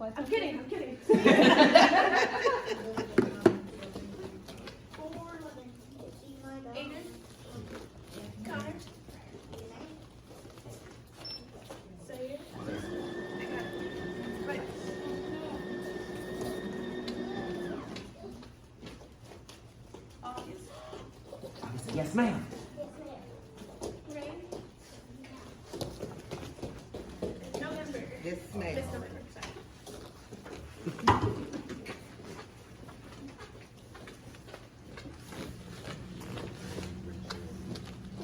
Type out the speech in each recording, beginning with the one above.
I'm kidding. Aiden. Connor. Sayed. Right. August. Yes, ma'am. Rain. November. Yes, ma'am. This November, sorry.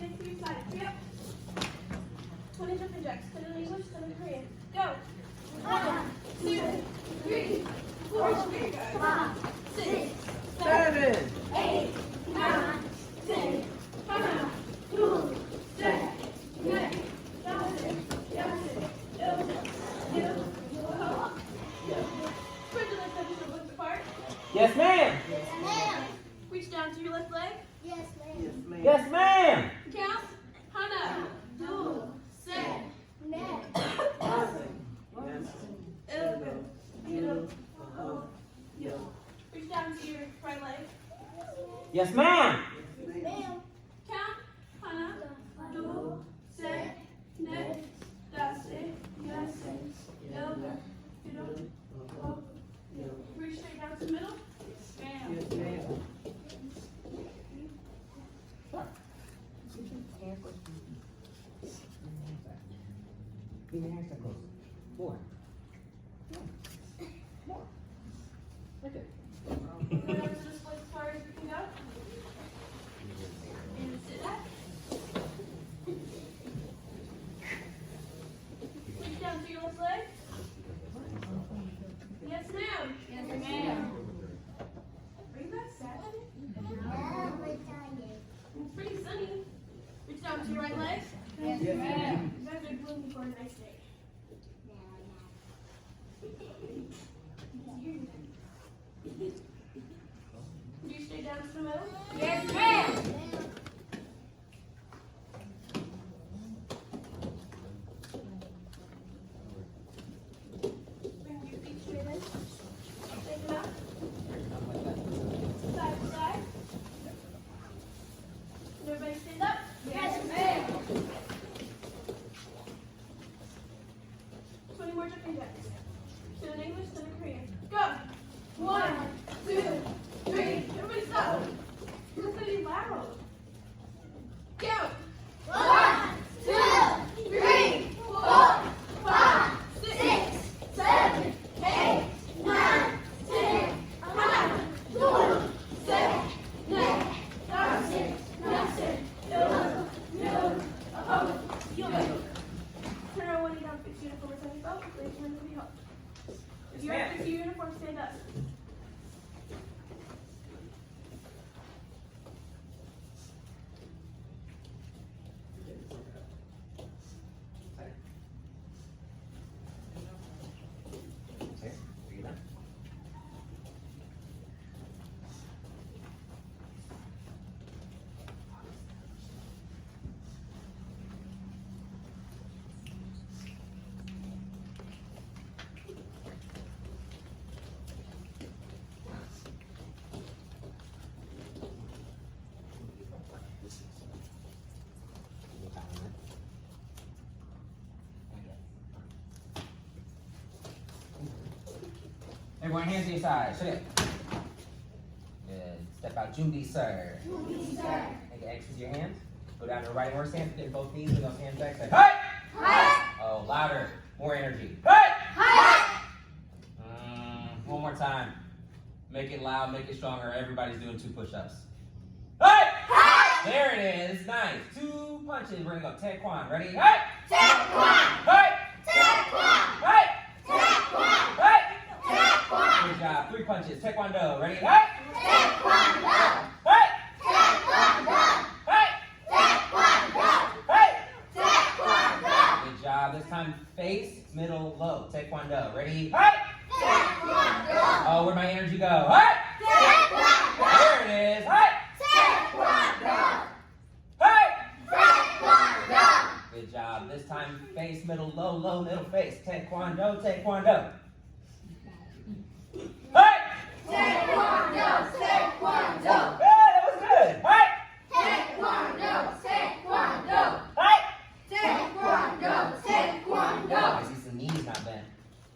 Get three sides. Yep. 20 jumping jacks. 10 in English, 10 in Korean. Go. 1, 2, 3, 4, 5, 6, 7, 8, 9, 10. Come on. 2, 3, 4, 5, Yes, ma'am. reach down to your left leg. Yes, ma'am. Yes, ma'am. Count. Hana. Do. Se. Ne. Reach down to your right leg. Yes, ma'am. Count. Hana. Do. Se. Ne. Da. Se. Ya. Se. El. Reach straight down to the middle. Bam. Yes, ma'am. Keep your hands so close. More. Like it. Go down to the split as far as we can go. And sit back. Reach down to your left leg. Yes, ma'am. Yes, ma'am. Are you guys sad? It's pretty sunny. Reach down to your right leg. Yes, ma'am. You guys are gloomy for a nice day. Reach straight down to the middle. Yes, ma'am. Bring your feet straight in. Take them out. Side to side. Everybody stand up. Yes, ma'am. 20 more jumping jacks. 10 in English, 10 in Korean. Go. 1, 2, 3. Everybody stop. You're pretty loud. Go. 1, 2, 3, 4, 5, 6, 7, 8, 9, 10. 1, 2, 3, 4, 5, 6, 7, 8, 9, 10. Turn around when you down, fix your uniform as you go. Raise your hands if you help. If you're ma'am. fix your uniform, stand up. Okay. Are you done? Everyone, hands to your side. Shut it. Good. Step out, Judy, sir. Make an X with your hands. Go down to the right horse hand. Get both knees with those hands back. Say, hey! Oh, louder. More energy. Hey! One more time. Make it loud, make it stronger. Everybody's doing 2 push-ups. Hey! There it is. Nice. 2 punches. We're going to go taekwondo. Ready? Hey! Hey! Hey! Hey! Good job. 3 punches. Taekwondo. Ready? Hey! Hey! Hey! Hey! Good job. This time, face, middle, low. Taekwondo. Ready? Hey! Oh, where'd my energy go? Hey! There it is. Hey! Hey! Good job. This time, face, middle, low, low, middle, face. Taekwondo, taekwondo. Taekwondo. Good, that was good. Hey! Taekwondo. Taekwondo. Hey! Taekwondo. Taekwondo. I see some knees not bent.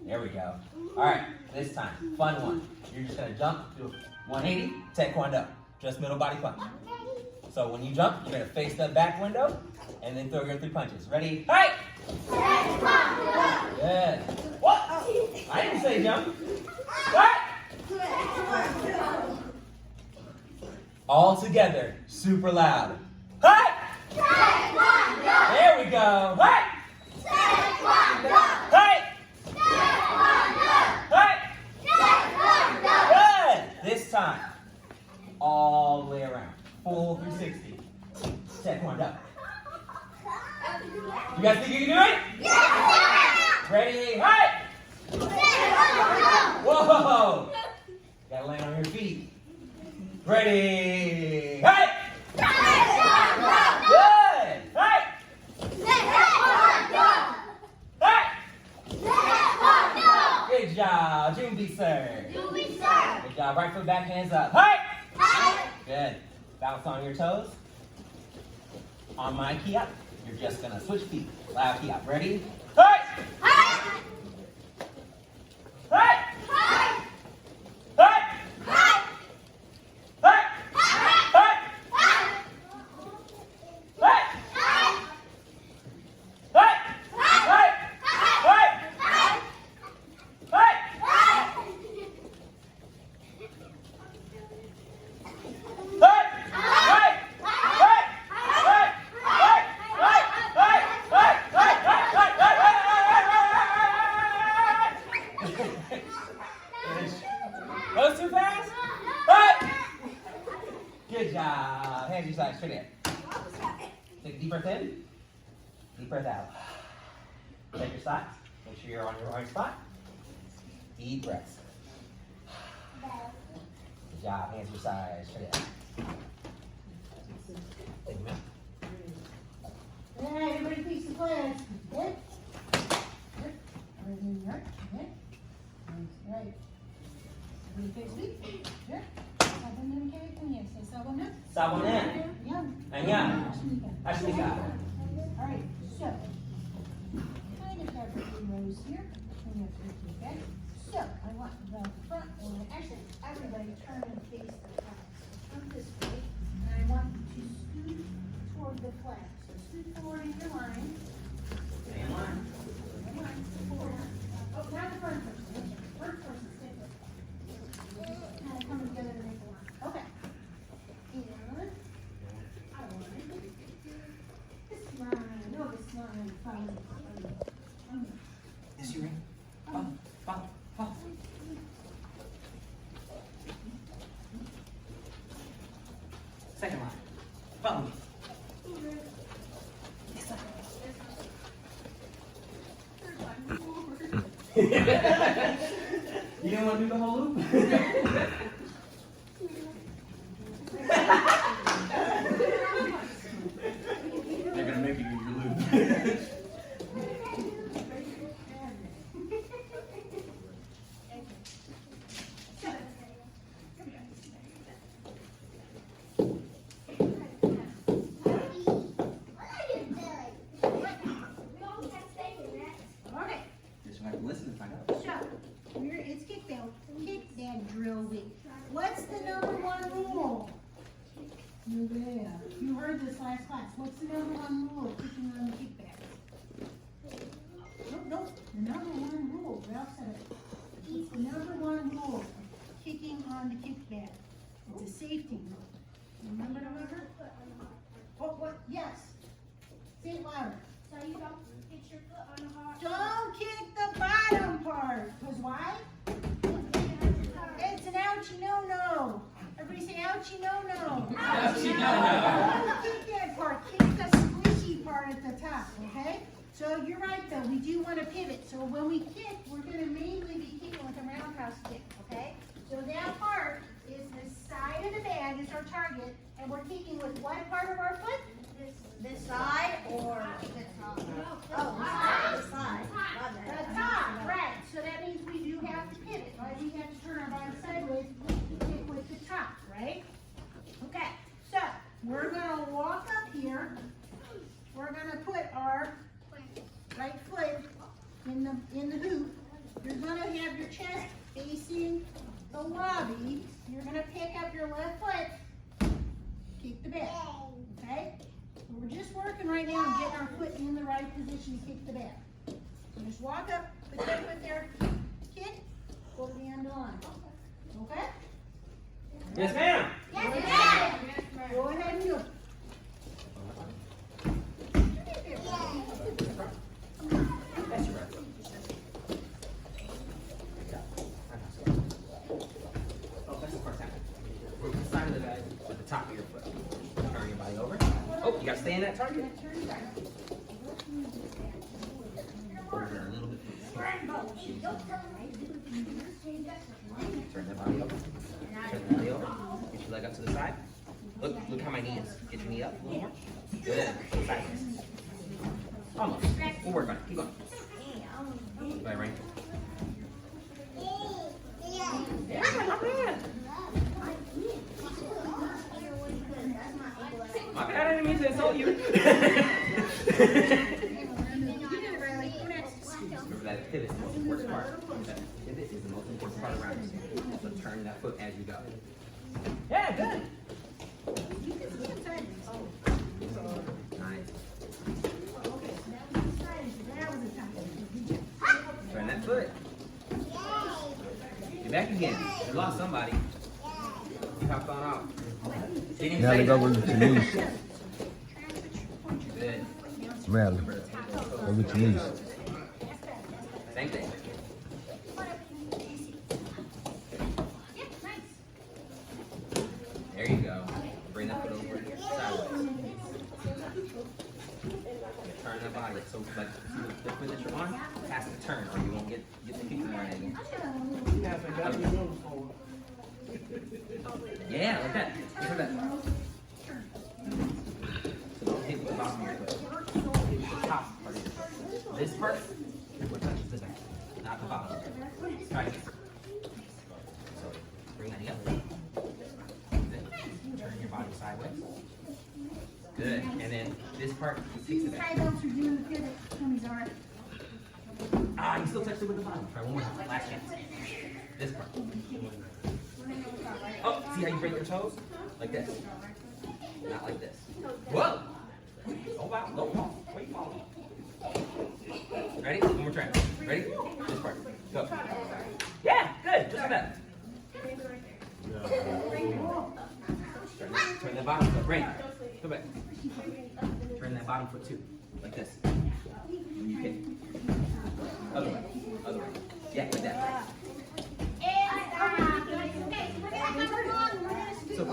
There we go. All right, this time, fun one. You're just gonna jump, do 180, Taekwondo. Just middle body punch. So when you jump, you're gonna face the back window and then throw your 3 punches. Ready? Hey! Taekwondo. Good. What? I didn't say jump. What? Taekwondo. All together, super loud. Hey! Taekwondo. There we go. Hey! Taekwondo. Hey! Taekwondo. Hey! Taekwondo. Good. This time, all the way around. Full 360. Taekwondo. You guys think you can do it? Yeah. Ready? Hey! Taekwondo. Whoa! Gotta land on your feet. Ready? Hey! Taekwondo. Good! Hey! Taekwondo. Hey! Taekwondo. Good job, Jumbi sir. Doobie sir. Good job. Right foot back, hands up. Hey! Hey. Good. Bounce on your toes. On my key up, you're just gonna switch feet. Loud key up. Ready? Hey! Hey. Hey! Hey. Hey! Hey. Hey! Hey. Hey! Hey. Hey! Hey. Hey! Hey! Hey! Hey! Those too fast? Hey! Good job. Hands your side, straight in. Take a deep breath in. Deep breath out. Check your sides. Make sure you're on your right spot. Deep breaths. Good job. Hands your side, straight in. Take them out. All right, everybody face the flags. Good. Good. Everything right. Good. Right. Everybody face me. Good. Sabon na kayo punya. Say sabon na. Sabon na. Yan. Ayan. Ashnika. All right, so kind of have a few rows here. Clean up your feet, okay? So I want the front one. Actually, everybody turn and face the flag. So turn this way, and I want you to scoot toward the flag. So scoot forward in your line. Stay in line. Your line, scoot forward. Oh, not the front person. Front person, stay put. Kind of coming together to make a line. Okay. And I want this line. No, this line. Follow. Is your ring? Follow. Follow. Follow. Second line. Follow me. You didn't want to do the whole loop? They're gonna make you do your loop. Okay. Just have to listen and find out. So, it's kickback drill week. What's the number one rule? Yeah. You heard this last class. What's the number one rule of kicking on the kickback? No. The number one rule. Ralph said it. It's the number one rule of kicking on the kickback. It's a safety rule. Remember? What? Yes. Say it louder. So you don't get your foot on the hard. Don't kick the bottom part. Because why? It's an ouchie no-no. Everybody say ouchie no-no. Ouchie no-no. Don't kick that part. Kick the squishy part at the top, okay? So you're right, though. We do want to pivot. So when we kick, we're going to mainly be kicking with a roundhouse kick, okay? So that part is the side of the bag is our target, and we're kicking with what part of our foot? This side or this side? Oh, the side. The top, right. So that means we do have to pivot, right? We have to turn our body sideways to kick with the top. have your chest facing the lobby. You're gonna pick up your left foot, kick the bed, okay? We're just working right now on getting our foot in the right position to kick the bed. So just walk up, put that foot there, kick, go to the end of the line, okay? Yes, ma'am. Go ahead and do it. That's your right. Oh, that's the first time. Work the side of the bag with the top of your foot. Turn your body over. Oh, you gotta stay in that target. Over a little bit. Turn the body over. Turn the body over. Get your leg up to the side. Look how my knee is. Get your knee up a little more. Good. Sideways. Almost. We'll work on it. Keep going. Right, right. Yeah, not bad. My bad, I didn't mean to insult you. Remember that pivot is the most important part. That pivot is the most important part around you. So turn that foot as you go. Yeah, good. Nice. Turn that foot. You're back again. You lost somebody. You hopped on off. Now they go with your knees. Good. Well, go with your knees. Same thing. There you go. Bring that foot over sideways. Turn that body. So like the foot that you're on has to turn or you won't get the kicking right angle. Yeah, like that. Just like that. So don't hit with the bottom of your foot. Hit with the top part of your foot. This part is what touches the back, not the bottom. Right. So bring that up. Then turn your body sideways. Good. And then this part kicks it back. Tie belts are doing the pivot, Tony's alright. Ah, you still touched it with the bottom. Try one more time. Last chance. This part. Oh, see how you break your toes? Like this. Not like this. Whoa! Oh wow, don't fall. Wait, fall. Ready? One more try. Ready? This part. Go. Yeah, good. Just like that. Turn that bottom foot. Right. Go back. Turn that bottom foot too. Like this. When you kick. Other way. Other way. Yeah, like that. So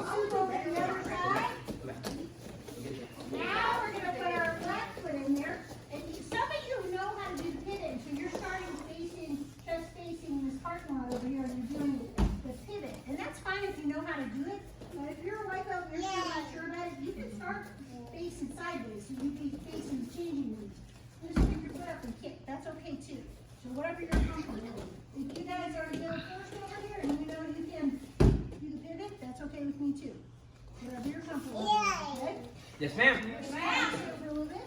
Now we're going to put our left foot in there. And some of you know how to do the pivot, so you're starting facing, just facing this parking lot over here, and you're doing the pivot. And that's fine if you know how to do it, but if you're right out there, you're not sure about it, you can start facing sideways, so you can be facing the changing rooms. Just pick your foot up and kick. That's okay too. So whatever you're comfortable with. If you guys are the first over here and you know you can do the pivot, that's okay with me too. Whatever you're comfortable with. Okay? yes, ma'am. For a little bit.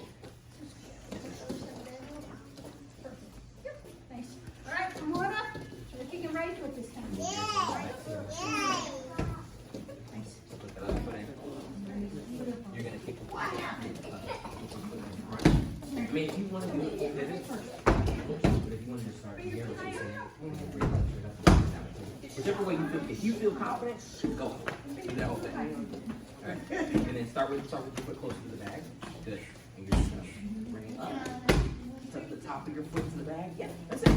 Nice. All right, come on up. We're kicking right foot this time. Nice. Put that other foot in. You're gonna kick the I mean, if you want to do it, pivot. But if you want to just start here, what you're saying, whichever way you feel. If you feel confident, go. Do that whole thing. All right. And then start with your foot closer to the bag. Good. And you're just gonna bring it up. Tuck the top of your foot to the bag. Yeah, that's it.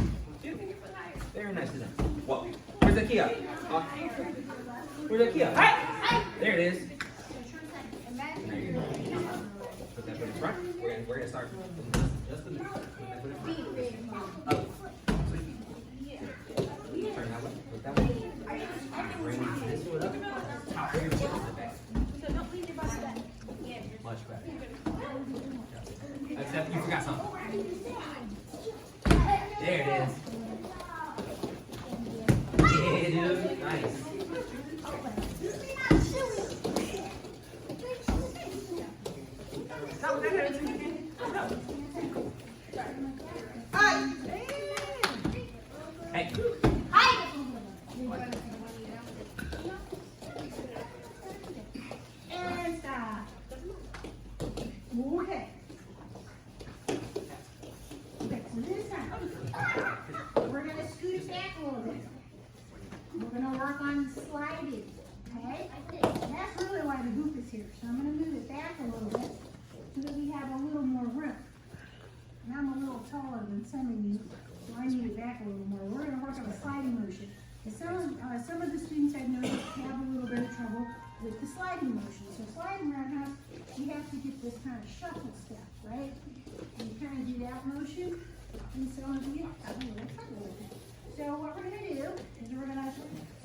Very nice design. Whoa. Where's the key up? Where's the key up? Hey! There it is. There you go. Put that foot in front. We're gonna start just the put that foot in front. Up. Turn that way. Look that way. Bring this foot up. Top of your foot to the back. Much better. Except you forgot something. There it is. Yeah, dude. Nice. All right. work on sliding, okay? That's really why the hoop is here. So I'm gonna move it back a little bit so that we have a little more room. And I'm a little taller than some of you, so I need it back a little more. We're gonna work on a sliding motion. And some of the students I've noticed have a little bit of trouble with the sliding motion. So sliding roundhouse, you have to get this kind of shuffle step, right? And you kind of do that motion, and some of you have a little trouble with it. So what we're gonna do is we're gonna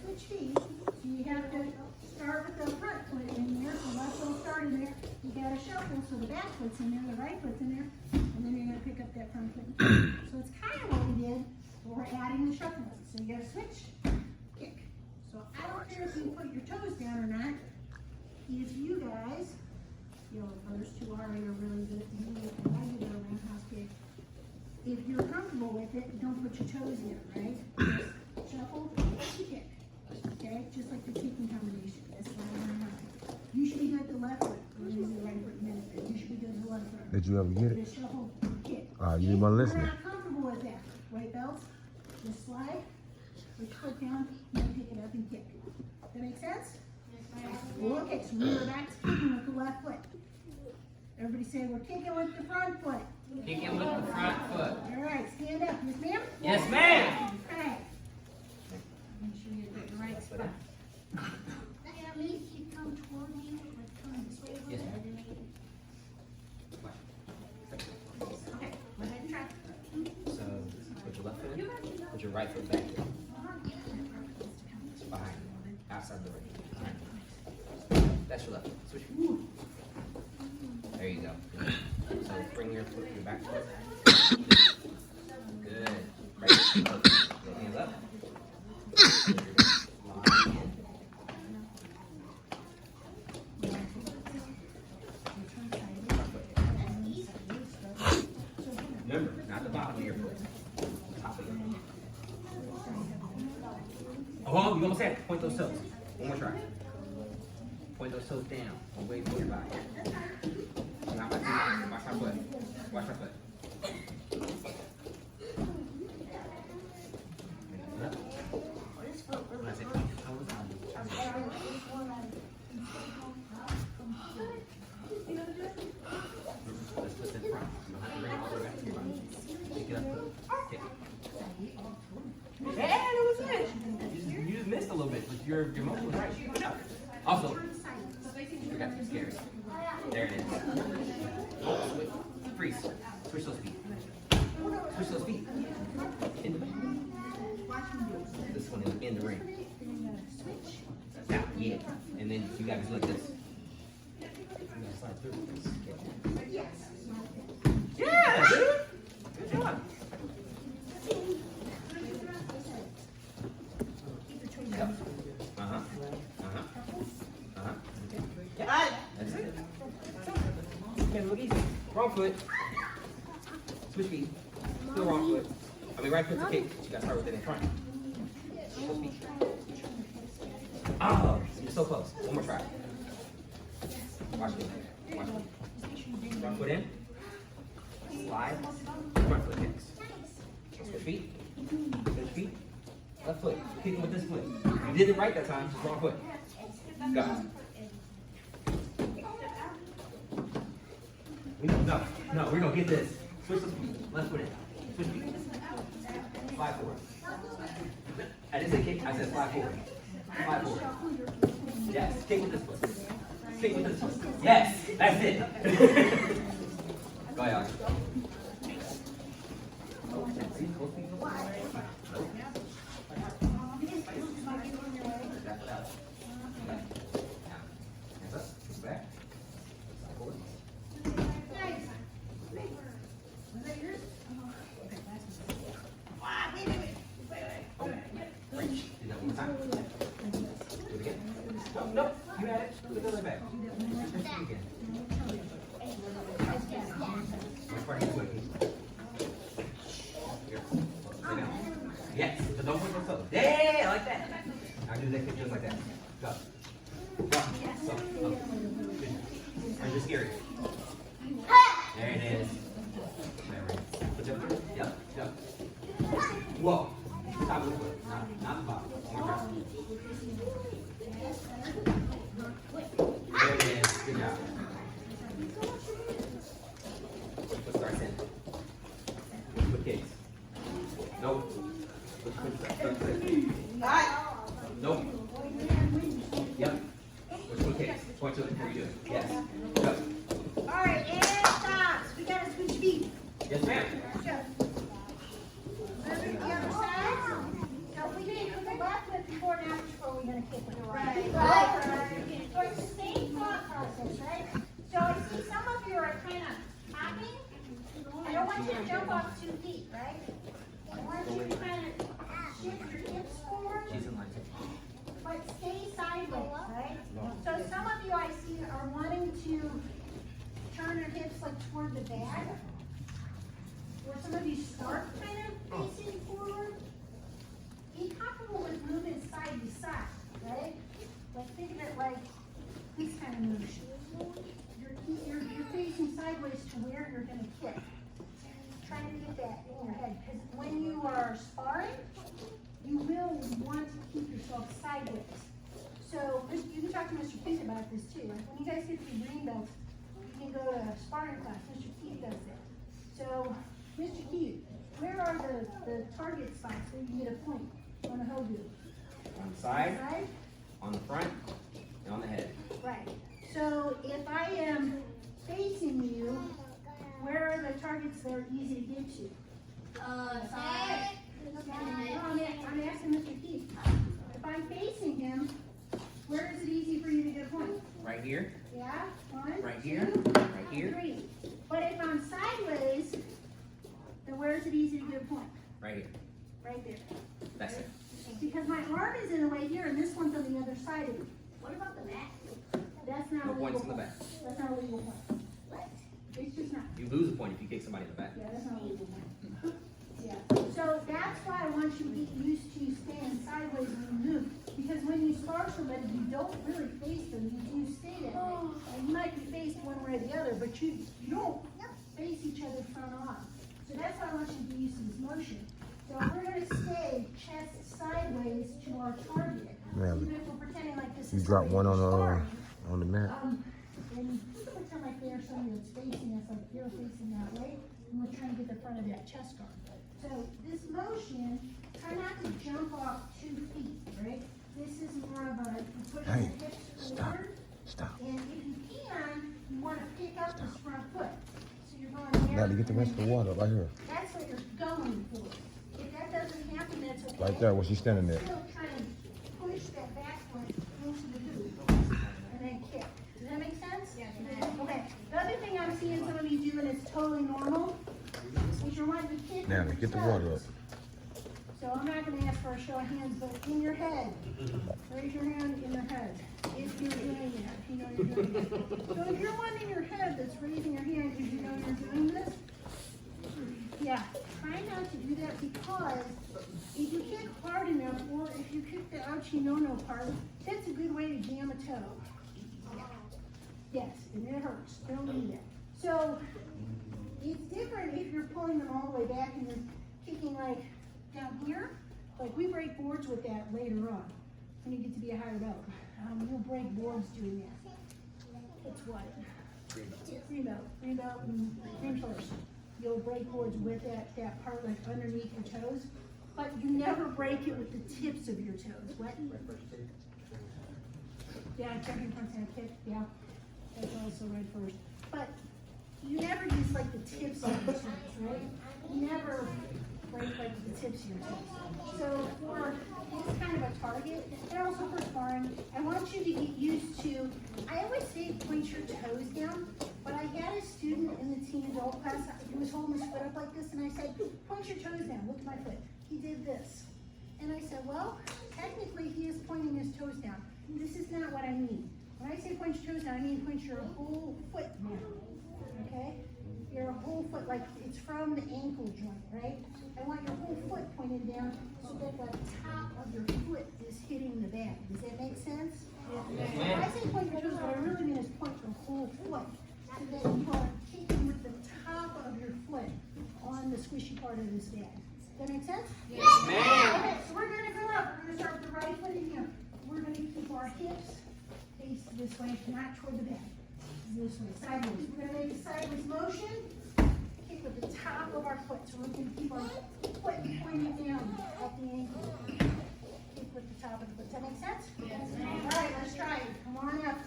switch feet. So you have to start with the front foot in there, the left foot start in there. You gotta shuffle so the back foot's in there, the right foot's in there, and then you're gonna pick up that front foot. So it's kind of what we did, but we're adding the shuffle. So you gotta switch, kick. So I don't care if you put your toes down or not. If you guys, you know, the first two already are really good at doing it, and I do the roundhouse kick. If you're comfortable with it, don't put your toes in, right? Just shuffle, kick. Okay, just like the kicking combination. That's why I'm not. You should be good at the left foot. We're using the right foot in a minute. You should be good at the left foot. Did you ever get it? Just shuffle, kick. You weren't listening. We're not comfortable with that. Right, belts? Just slide, put your foot down, then pick it up and kick. That make sense? Okay, so remember that's kicking with the left foot. Everybody say we're kicking with the front foot. Kicking with the front foot. All right, stand up. Yes, ma'am? Yes, ma'am. Okay. Make sure you get the right spot. That means you come toward you, like come this way. Yes, ma'am. Okay, go ahead and try. So, put your left foot in, put your right foot back here. Behind, outside the ring. That's your left foot. Switch. There you go. So bring your foot, your back foot. Good. Right foot. Your hands up. Line in. Remember, not the bottom of your foot. Top of your foot. Oh, hold on, you almost had it. Point those toes. One more try. Point those toes down, away from your body. Not my feet. Watch my foot. Watch my foot. Up. When I say point your toes, let's put it in front. You don't have to bring it all the way back to your body. Pick it up. Kick. Yeah, that was it. You just missed a little bit, but your motion was right. Good job. Also, forgot to be scary. There it is. Switch. Freeze. Switch those feet. Switch those feet. In the this one is in the ring. Now, yeah. And then you guys like this. You gotta slide through this. Okay. Yeah, dude. Good job. That's it. Okay, look easy. Wrong foot. Switch feet. Still wrong foot. I mean, right foot's a kick. You gotta start with it in front. Switch feet. Oh, you're so close. One more try. Watch me. Watch me. Front foot in. Slide. Front foot kicks. Switch feet. Switch feet. Left foot. Kicking with this foot. You did it right that time. Just wrong foot. Go. No, we're gonna get this. Switch the feet. Left foot in. Switch feet. Slide forward. I didn't say kick, I said slide forward. Slide forward. Yes, kick with this foot. Kick with this foot. Yes, that's it. Go ahead. See, both feet. Hands up, kick back. Slide forward. Nope, you had it. Put it the other back. Again. Which part are you working? Here. Lay down. Yes, but don't point those toes. Yeah, like that. Now do that kick just like that. Go. Go. So, up. Are you scared? There it is. There it is. Put your foot. Yep. Yep. Whoa. Top of the foot. Not the bottom. Yes, better. There it is. Good job. What starts in? What kicks? Nope. Which one starts in? Nope. Yep. Which one kicks? Point to it before you do it. Yes. Go. All right, and stops. We gotta switch feet. Yes, ma'am. Go. Moving to the other side. So we did with the left foot before and after before we're gonna kick with the right. Right. So it's the same thought process, right? So I see some of you are kind of hopping. I don't want you to jump off 2 feet, right? I want you to kind of shift your hips forward, She's in line. but stay sideways, right? So some of you I see are wanting to turn your hips like toward the back. Or some of you start kind of facing forward. Be comfortable with moving side to side, right? Like think of it like this kind of motion. You're facing sideways to where you're gonna kick. Trying to get that in your head, because when you are sparring, you will want to keep yourself sideways. So you can talk to Mr. Keith about this too. Like when you guys get to be green belts, you can go to a sparring class. Mr. Keith does that. So, Mr. Keith, where are the target spots where you can get a point on a Hogu? On the side, Side? on the front, and on the head. Right. So if I am facing you, where are the targets that are easy to get to? Side. I'm asking Mr. Keith. If I'm facing him, where is it easy for you to get a point? Right here, Yeah? 1, right here, 2, right here, 3. But if I'm sideways, then where is it easy to get a point? right here. Right there. That's it. Because my arm is in the way here, and this one's on the other side of me. What about the back? That's not No a legal points in the point. back. That's not a legal point. What? It's just not. You lose a point if you kick somebody in the back. Yeah, that's not a legal point. Yeah. So that's why I want you to get used to staying sideways when you move. Because when you spar somebody, you don't really face them. You do stay that way. And you might be faced one way or the other, but you don't face each other front on. So that's why I want you to get used to this motion. So we're going to stay chest sideways to our target. Really? Even if we're pretending like this You is drop somebody one we're on the mat. and you can pretend like there's somebody that's facing us, like you're facing that way, and we're trying to get the front of that chest guard. So this motion, try not to jump off 2 feet, right? This is more of a, you push the Hey, hips stop. forward, Stop. and if you can, you want to pick up this front foot. So you're going there. Now to get the rest of the water right here. That's what you're going for. If that doesn't happen, that's okay. Right there where she's standing there. Still trying to push that back foot into the hoop and then kick. Does that make sense? Yeah. Okay. The other thing I'm seeing some of you do, and it's totally normal, is you're wanting to kick. Now with to get the your water up. toes. So I'm not gonna ask for a show of hands, but in your head, raise your hand in your head, if you're doing that, if you know you're doing it. So if you're one in your head that's raising your hand because you know you're doing this, yeah, try not to do that, because if you kick hard enough, or if you kick the ouchie no-no part, that's a good way to jam a toe. Yes, and it hurts, don't do that. So, it's different if you're pulling them all the way back and you're kicking like down here. Like we break boards with that later on, when you get to be a higher belt. You'll break boards doing that. It's what? Green belt and green first. You'll break boards with that part like underneath your toes, but you never break it with the tips of your toes. What? Yeah, checking front hand kick, yeah. That's also right first. But you never use like the tips of your toes, right? You never break like the tips of your toes. So for this kind of a target, and also for sparring, I want you to get used to, I always say point your toes down, but I had a student in the teen adult class who was holding his foot up like this, and I said, point your toes down, look at my foot. He did this. And I said, well, technically he is pointing his toes down. This is not what I mean. When I say point your toes down, I mean point your whole foot down, okay? Your whole foot, like it's from the ankle joint, right? I want your whole foot pointed down so that the top of your foot is hitting the bag. Does that make sense? Yes, When ma'am. I say point your toes, what I really mean is point your whole foot so that you are kicking with the top of your foot on the squishy part of this bag. Does that make sense? Yes, ma'am. Okay, so we're gonna go up. hips face this way, not toward the back. This way, sideways. We're gonna make a sideways motion. Kick with the top of our foot, so we can keep our foot pointing down at the ankle. Kick with the top of the foot. Does that make sense? Yes. All right, let's try it. Come on up.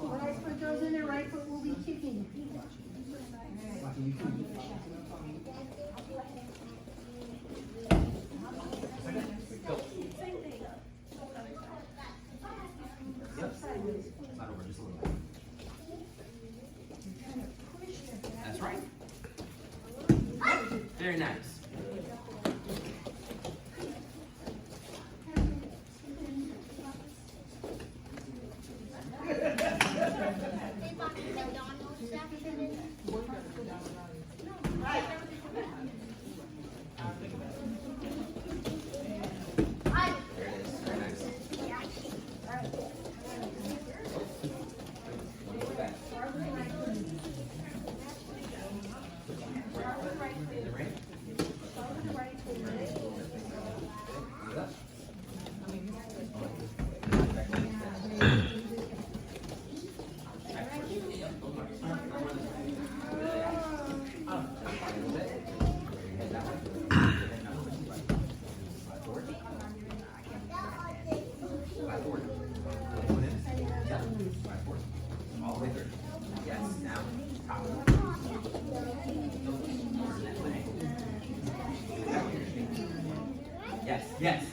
Right foot goes in there, right foot will be kicking. Sideways. Slide over just a little bit. That's right. Very nice. There it is. Very nice. One foot back. Is it right? Is that? All the way through. Yes, now, top. Yes, yes.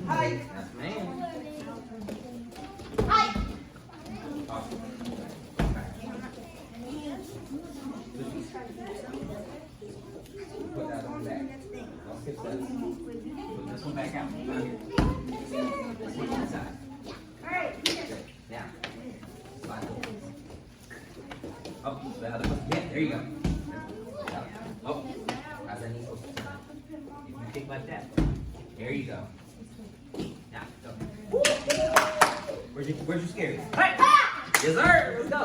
Hi. Yes, ma'am. Awesome. Put that on back. I'll skip that. Put this one back out. Put it inside. Alright, Good. Now, slide over. Oh, the other one. Yeah, there you go. Yeah. Oh, how's that knee supposed to turn? If you kick like that. There you go. Now, go. Where's your scary? Hey! Yes, sir. Let's go.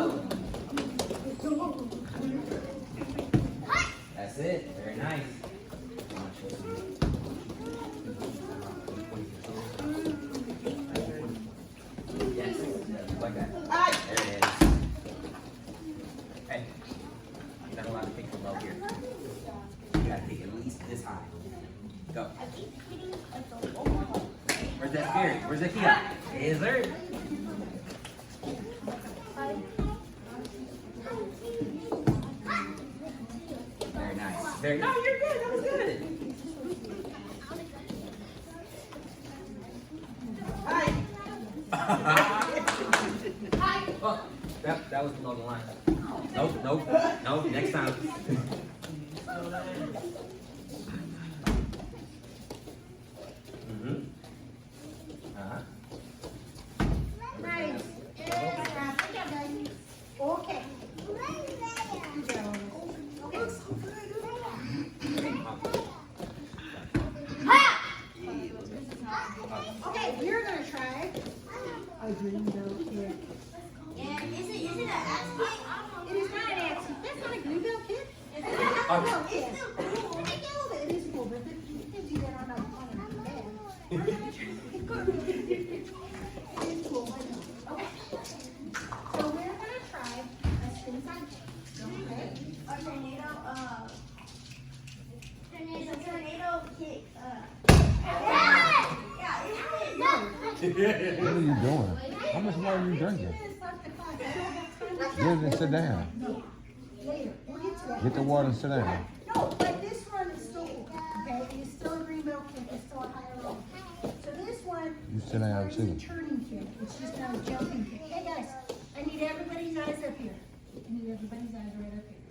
That's it. Very nice. Yes, like that. There it is. Hey, you're not allowed to pick the low here. You gotta pick at least this high. Go. Where's that scary? Where's that key? Yes, sir. Very nice. Very. No, you're good. That was good. Oh, that was below the line. Nope. Next time. Uh-huh. nice. Okay. Okay, we're gonna try a greenbelt kick. Is it an axe kick? It is not an axe kick. That's not a greenbelt kick. It's not a greenbelt kick. It's still cool. It is cool, but you can do that on a bed. We're gonna try. It's cool. Okay. So we're gonna try a spin side kick. Okay. A tornado, tornado kick, What are you doing? How much water are you drinking? Get and sit down. No. Later. We'll get to that. Get the water and sit down. No, but this one is still cool. Okay, it's still a greenbelt kick. It's still a higher roll. So this one You sit down is too. a turning kick. It's just not a jumping kick. Hey guys, I need everybody's eyes up here. I need everybody's eyes right up here.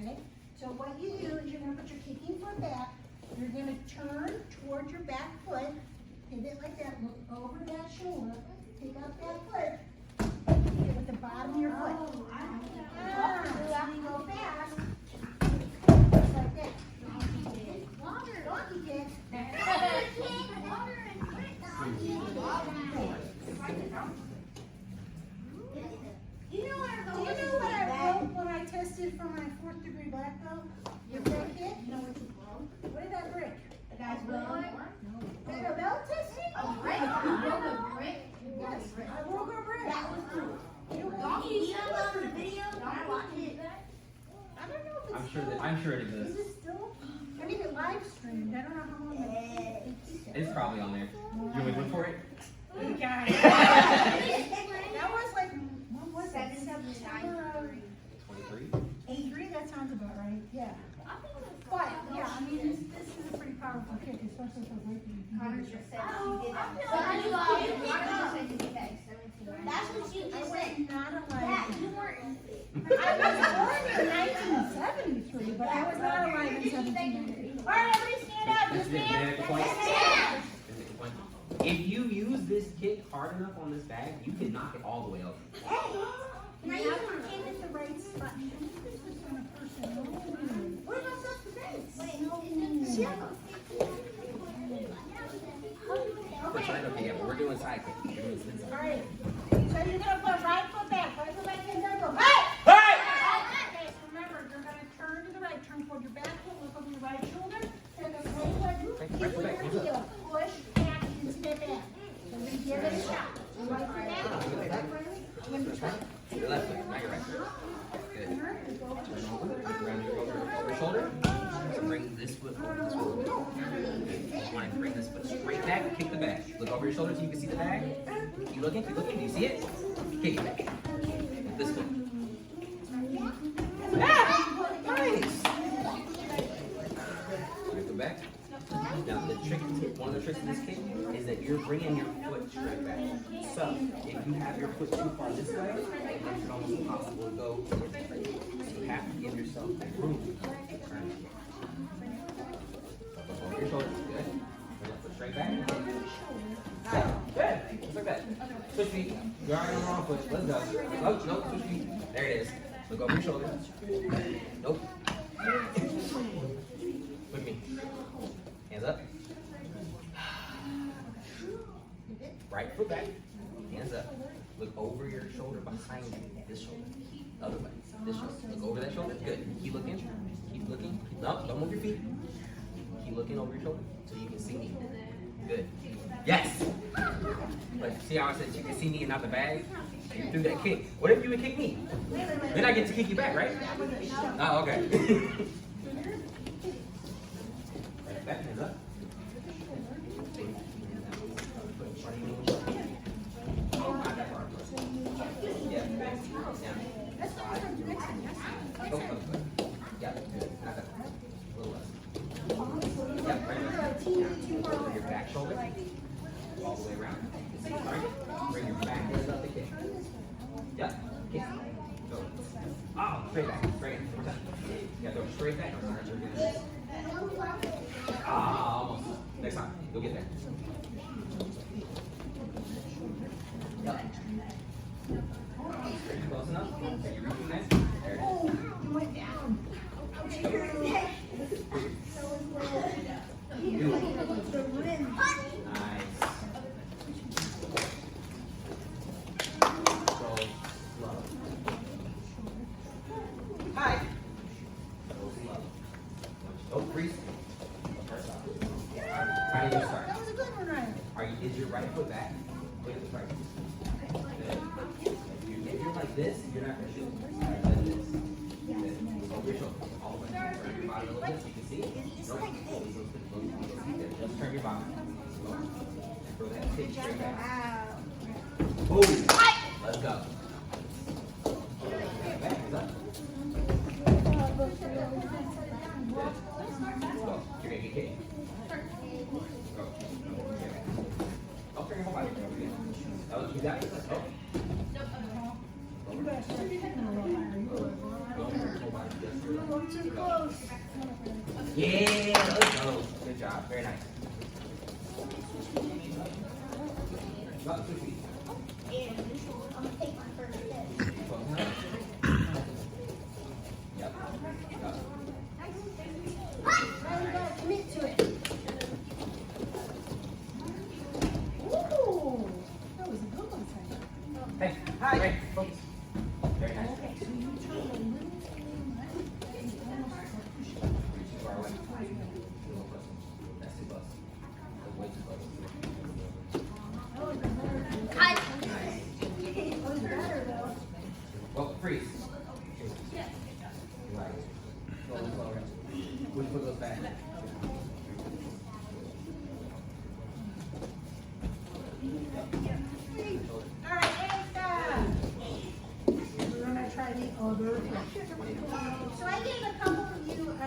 Okay? So what you do is you're gonna put your kicking foot back. You're gonna turn toward your back foot. Pivot like that. Look over that shoulder. Pick up that foot. Hit it with the bottom of your foot. So you go fast. Just like that. Donkey kick. for my 4th degree black belt? You break it? No, it's a belt. What did I break? The guy's willing. Did a belt testing? A brick? You broke a brick? Yes, I broke a brick. That was true. You know, Can you upload the video? I watched it. I don't know if it's I'm sure it Is exists. it still? I mean, it live streamed. I don't know how long It's probably on there. You want me to look for it? it. That was like, what was it? 23. 83? That sounds about right. Yeah. But, yeah, I mean, this is a pretty powerful kick, especially for breaking. Connor just said she did that. Connor said you did that at 17. That's what you I just was said. not Yeah, alive. you weren't. I was born in 1973, but I was not alive in 1793. All right, everybody stand up. This Just is stand. the point. Yeah. If you use this kick hard enough on this bag, you can knock it all the way over. Hey, Now you can aim at the right spot. This is on a person. what about self-defense? Wait, We're trying to, yeah, but we're doing side kick. We're doing this All side. right. So you're gonna put right foot back and then go. Hey! Hey! Okay, so remember, you're gonna turn to the right, turn toward your back foot, look over your right shoulder, and then roll like Right foot back, hands up. push back and step back. So we give it a shot. Right foot back. To your left foot, not your right foot. Good. Turn over, around your shoulder. So bring this foot over, this foot over. You want to bring this foot straight back, kick the bag. Look over your shoulder so you can see the bag. Keep looking, do you see it? Kick it back. This foot. Ah! Nice! Right foot back. Now the trick, one of the tricks of this kick is that you're bringing your foot straight back. So if you have your foot too far this way, it's almost impossible to go. So you have to give yourself room to turn. So over your shoulders, good. Bring that foot straight back. Good. Just like that. Switch feet. You're already on the wrong foot. Let's go. Nope, nope, switch feet. There it is. Look over your shoulder. Nope. With me. Hands up. Right foot back. Hands up. Look over your shoulder behind you. This shoulder. Other way. This shoulder. Look over that shoulder. Good. Keep looking. Keep looking. No, don't move your feet. Keep looking over your shoulder so you can see me. Good. Yes. But see how I said you can see me and not the bag? You threw that kick. What if you would kick me? Then I get to kick you back, right? Oh, okay. Right back, hands up. Yeah. Yeah, good. Not that far. A little less. Yep, right there. Over your back shoulder. All the way around. Right. Bring your back hands up the kick. Yep. Kick. Go. Oh, straight back. Straight. One more time. Yeah, go straight back. Ah, almost. Next time. You'll get there. Yep. Close enough. Okay, you're reaching next. There it is. You went down. Nice. So slow. Hi. So slow. Don't freeze. First off. How do you start? That was a good one, Ryan. Is your right foot back? Look at the right. Good. If you're like this, you're not gonna shoot. Like this. Good. Over your shoulder. All the way. Turn your body a little bit so you can see it. Nope. Just turn your body. And throw that kick straight back. Boom. Let's go. Back is up. Let's go. You're gonna get kicked. Go. Oh, turn your whole body. That was you got this. Oh. You guys are hitting a little higher. Too close. Yeah, let's go. Good job. Very nice. About 2 feet. I'm gonna take my first step. Yep. Yep. Now you gotta commit to it. Ooh, that was a good one, Simon. Hey, hi. Hey, focus. Very nice. Okay, so you turn a little. All right, and stop. We're gonna try the other trick. So I gave a couple of you a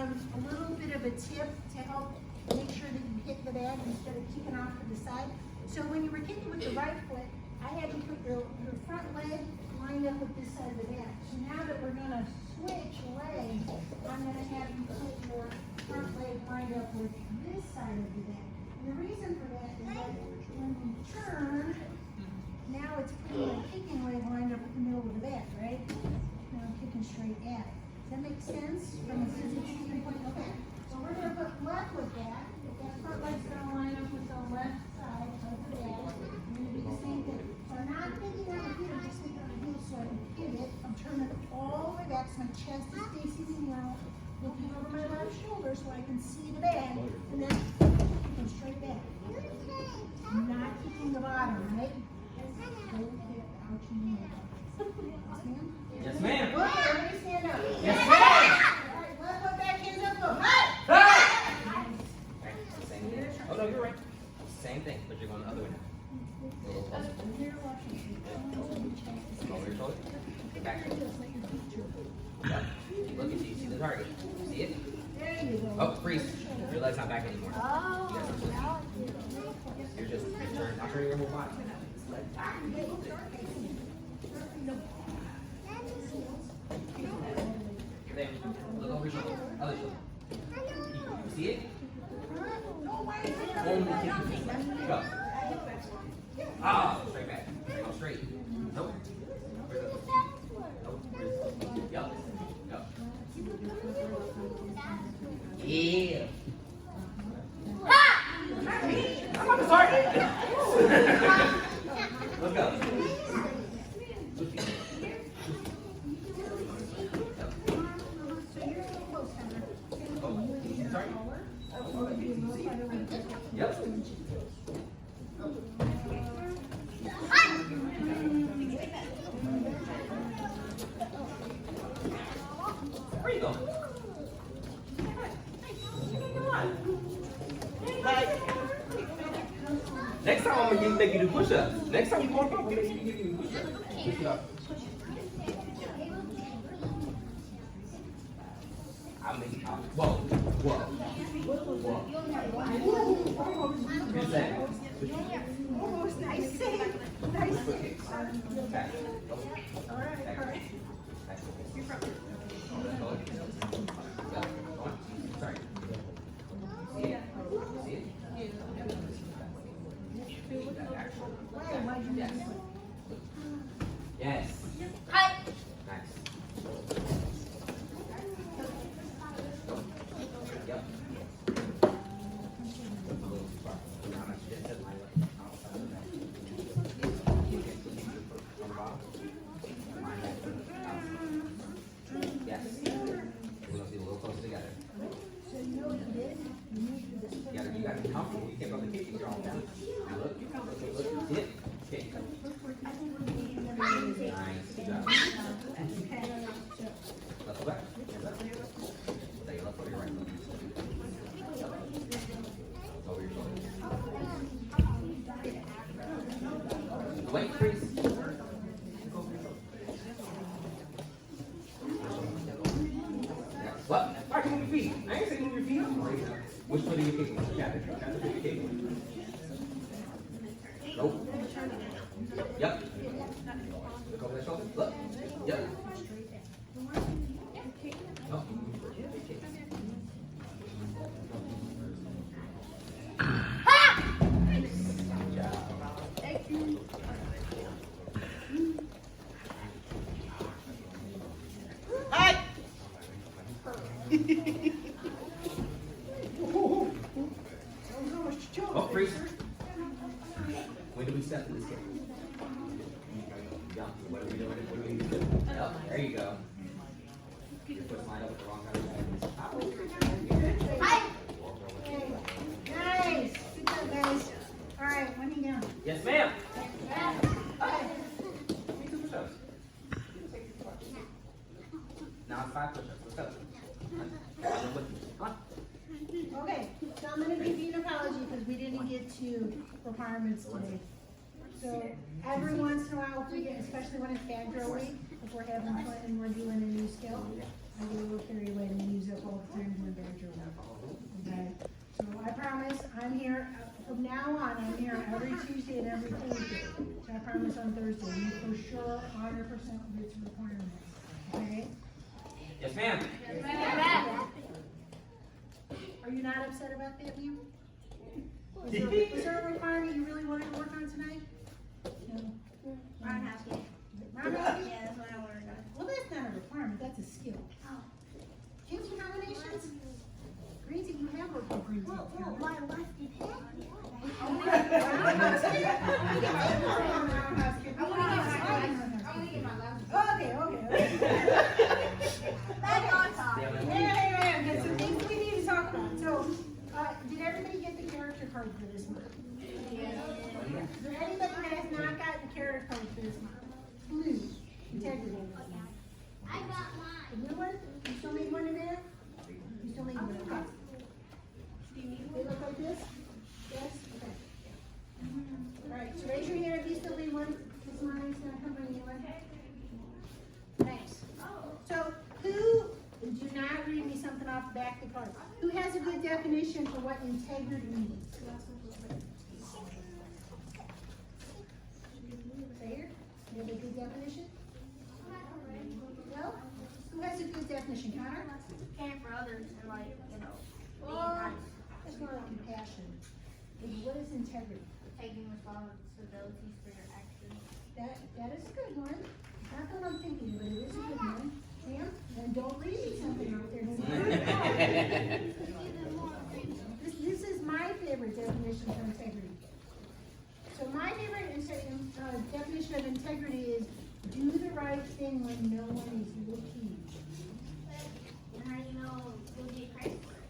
little bit of a tip to help make sure that you hit the bag instead of kicking off to the side. So when you were kicking with the right foot, I had you put your front leg lined up with this side of the bag. So now that we're gonna switch legs, I'm gonna have you put your front leg lined up with this side of the bag. And the reason for that is that when you turn, now it's putting my kicking leg lined up with the middle of the bag, right? Now I'm kicking straight at it. Does that make sense from a physics standpoint? Okay. So we're gonna put left with that. That front leg's gonna line up with the left side of the bag. I'm gonna do the same thing. So I'm not thinking on the feet, I'm just thinking on the heels so I can hit it. I'm turning it all the way back so my chest is facing the wall. Looking over my left shoulder so I can see the bag. And then kicking straight back. I'm not kicking the bottom, right? Yes, ma'am. Okay, everybody stand up. Yes, ma'am. All right, left foot back, hands up, go. Hey! Okay, same thing. Oh, no, you're right. Same thing, but you're going the other way now. A little closer. Over your shoulder. Back. Yeah. Keep looking till you see the target. See it? There you go. Oh, freeze. Your leg's not back anymore. Oh, You guys are You're just turn, not turning your whole body. There. Look over your shoulder. Other shoulder. See it? Only kick your feet. Go. Ah, straight back. Go straight. Nope. Nope. Yup. Yup. Yeah. I'm not sorry. Let's go. Yep. Where you going? Next time I'm gonna make you do push-ups. Next time you walk up, I'm gonna make you do push-ups. Push it up. I'll make it. Whoa, whoa, whoa. Good thing. almost nice. Nice. Back. All right, all right. Sorry. See it? See it? Yes. Yes. Hi. Nice. Yep. Yes. We're gonna see a little closer together. So you know what you did? You moved to this You gotta be comfortable. You can't go to the kitchen. You're all down. Now look. Look. See it? Okay. Nice. Good job. Left foot back. Hands up. Stay left foot, your right foot. Over your shoulder. Wait, freeze. What? All right, move your feet. I ain't saying move your feet. Which foot are you kicking? Got it. Got the foot you're kicking. Nope. Yep. Look over that shoulder. Look. Yep. No. Good job. Thank you. Oh, freeze. When do we step in this game? Yeah. What are we doing? What do we do? Yep. There you go. Your foot's lined up with the wrong side of the bag. Hi. Nice. Good job, guys. All right, let me down. Yes, ma'am. Okay. Take 2 push-ups. Now it's 5 push-ups. Let's go. Come on. Okay, so I'm gonna give you an apology because we didn't get to requirements today. So every once in a while, if we get, especially when it's bad drill week, if we're having fun and we're doing a new skill, I get a little carried away and use up all the time when bad drill week. Okay? So I promise, I'm here, from now on, I'm here every Tuesday and every Thursday. So I promise on Thursday, you for sure 100% will get to requirements. Okay? Yes, ma'am. Are you not upset about that, ma'am? Was there a requirement you really wanted to work on tonight? No. Roundhouse kick. Roundhouse kick? Yeah, that's what I wanted to do. Well, that's not a requirement, that's a skill. Kids with combinations? Greens, you have worked with greens. Well, my lefty pick. I want to get my left. Okay. Back on top. Yeah, there's some things we need to talk about. So, did everybody get the character card for this month? Is there anybody that has not gotten the character card for this month? Blue, integrity. I got mine. The blue one? You still need one in there? You still need one, okay. They look like this? Yes? Okay. Alright, so raise your hand if you still need one. This money's gonna come from you. Thanks. So, who, do not read me something off the back of the card. Who has a good definition for what integrity means? Right here? You have a good definition? No? Who has a good definition? Connor? Caring for others and like, you know, being Well, nice. that's more like compassion. What is integrity? Taking responsibilities for your actions. That is a good one. Not the one I'm thinking, but it is a good one. Sam, then don't read me something out there. This is my favorite definition for integrity. So my favorite definition of integrity is do the right thing when no one is looking. And how you know you'll get credit for it.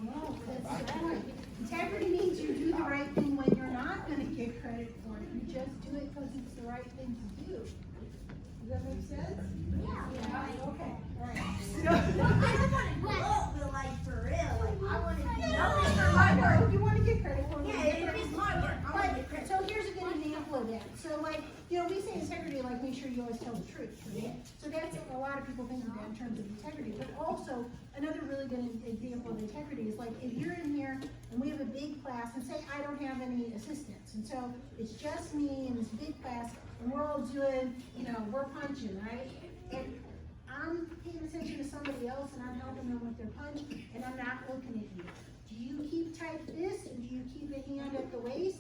No, that's the point. Integrity means you do the right thing when you're not going to get credit for it. You just do it because it's the right thing to do. Does that make sense? Yeah. Okay. All right. No, I just want to grow, but like for real, like I want to do nothing for My my work. work. You want to get credit for it. Yeah, if it's my work, I want to get credit. So here's a good example of that. So like, you know, we say integrity, like make sure you always tell the truth, right? So that's, a lot of people think of that in terms of integrity, but also another really good example of integrity is like if you're in here and we have a big class and say I don't have any assistants, and so it's just me in this big class and we're all doing, you know, we're punching, right? And I'm paying attention to somebody else and I'm helping them with their punch and I'm not looking at you. Do you keep tight this and do you keep a hand at the waist?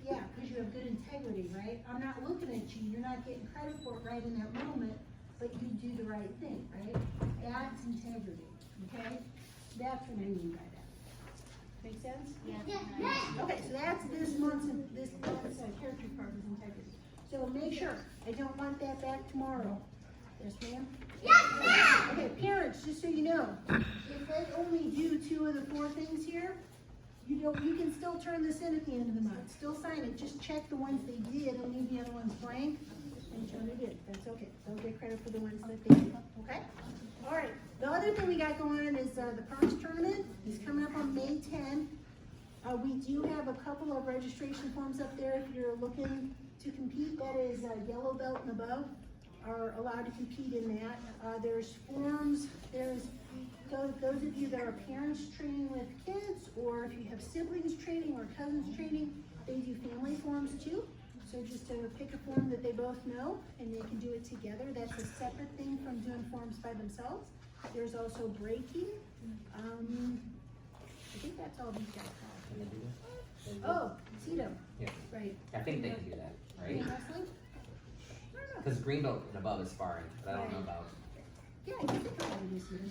Yeah, because you have good integrity, right? I'm not looking at you, you're not getting credit for it right in that moment, but you do the right thing, right? That's integrity, okay? That's what I mean by that. Make sense? Yeah. Okay, so that's this month's character card is integrity. So make sure, I don't want that back tomorrow. Yes, ma'am? Yes. Okay, parents, just so you know, if they only do 2 of the 4 things here, you can still turn this in at the end of the month. Still sign it. Just check the ones they did and leave the other ones blank. And show they did. That's okay. They'll get credit for the ones that they did. Okay? All right. The other thing we got going on is the Perms tournament is coming up on May 10. We do have a couple of registration forms up there if you're looking to compete. That is yellow belt and above are allowed to compete in that. There's forms. There's those of you that are parents training with kids, or if you have siblings training or cousins training, they do family forms too. So just to pick a form that they both know and they can do it together. That's a separate thing from doing forms by themselves. There's also breaking. I think that's all these guys have. Oh, Tito. Yeah. Right. I think they can do that, right? Wrestling? I don't know. Because green belt and above is sparring, but I don't know about. Yeah, I think they probably do Tito.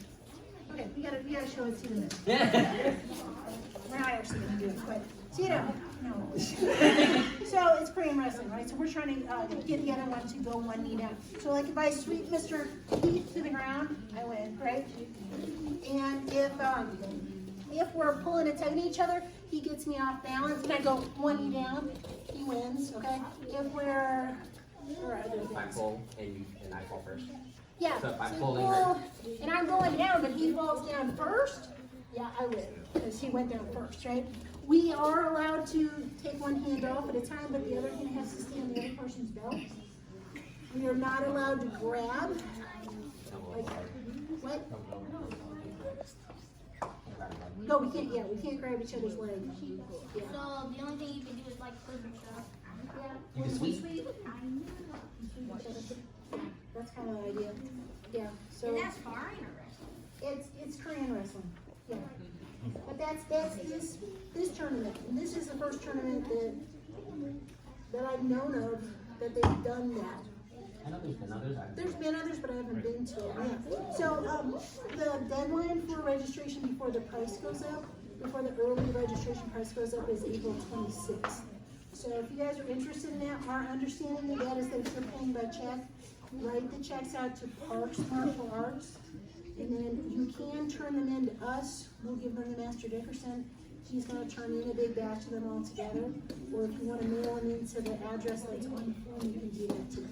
Okay, we gotta show it Tito now. We're not actually gonna do it, but Tito, no. So it's Korean wrestling, right? So we're trying to get the other one to go one knee down. So like if I sweep Mr. Keith to the ground, I win, right? And if we're pulling and tugging each other, he gets me off balance, and I go one knee down, he wins, okay? If we're, or other If I things. pull and I fall first. Yeah, So if I'm so pulling pull, and I'm going down, but he falls down first, yeah, I win, because he went down first, right? We are allowed to take one hand off at a time, but the other hand has to stay on the other person's We are not allowed to grab. Like, what? No, we can't, yeah, we can't grab each other's leg. Yeah. So the only thing you can do is like push yourself. You can sweep. That's kind of the idea. Yeah, so. And that's sparring or wrestling? It's Korean wrestling, yeah. But that's this tournament, and this is the first tournament that I've known of that they've done that. I know there's been others. There's been others, but I haven't been to it, yeah. So, the deadline for registration before the price goes up, before the early registration price goes up is April 26th. So if you guys are interested in that, our understanding of that is that if you're paying by check, write the checks out to Parks Martial Arts, and then you can turn them in to us. We'll give them to Master Dickerson. He's gonna turn in a big batch of them all together. Or if you wanna mail them into the address that's on the form, you can do that too.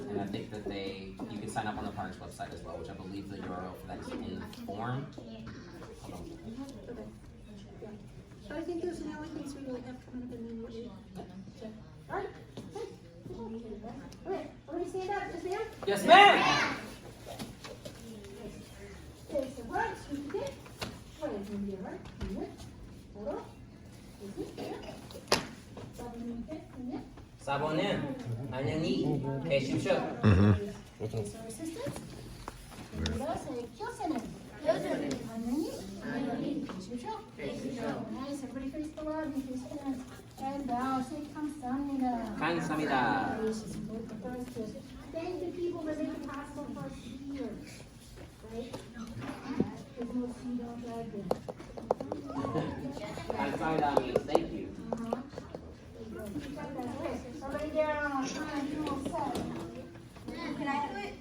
And I think that you can sign up on the parks website as well, which I believe the URL for that is in the form. Hold on. Okay. Yeah. So I think those are the only things we really have coming up in the new year. All right. Okay. Everybody stand up. Yes, ma'am? Yes, ma'am! Okay, so right, sweep the dick. Right, in here, right? In here. Hold on. Is it there? Seven, okay, in here. Sabonin. Anyani. Keishusho. Okay, so assistance. Let's say Kyosenin. Underneath. Keishusho. Nice, everybody face the lobby, face the hands. And bow, say kamsamnida. Kamsamnida. Thank the people that make it possible for us to be here. Right? Because most of you don't drive there. Kamsamnida means thank you. Okay, somebody down. All right, you all set. Can I do it?